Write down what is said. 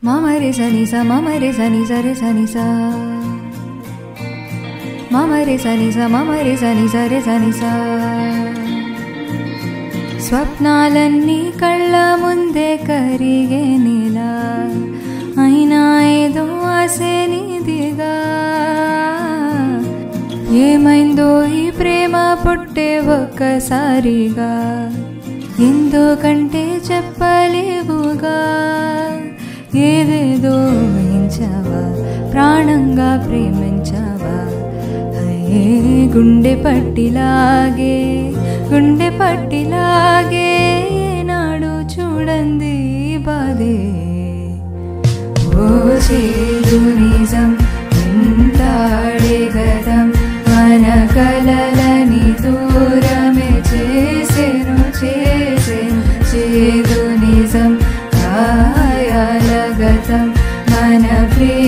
మమ రే సని స మమ రే సని స రే సని స మమ రే సని స మమ రే సని స రే సని స స్వప్నాలన్నీ కళ్ళ ముందే కరిగే నీలా అయినా ఏదో ఆసే నీదిగా ఏమైందో ఈ ప్రేమ పుట్టే ఒక్కసారిగా ఎందుకంటే చెప్పలేవుగా ఏదేదో ఊహించావా ప్రాణంగా ప్రేమించావా అయ్యే గుండె పట్టిలాగే నాడు చూడండి బాధే ఓ చేదు నిజం వెంటాడే గతం మన కలలని దూరమే చేసేను చేదు నిజం కాయాల గతం మన ప్రియ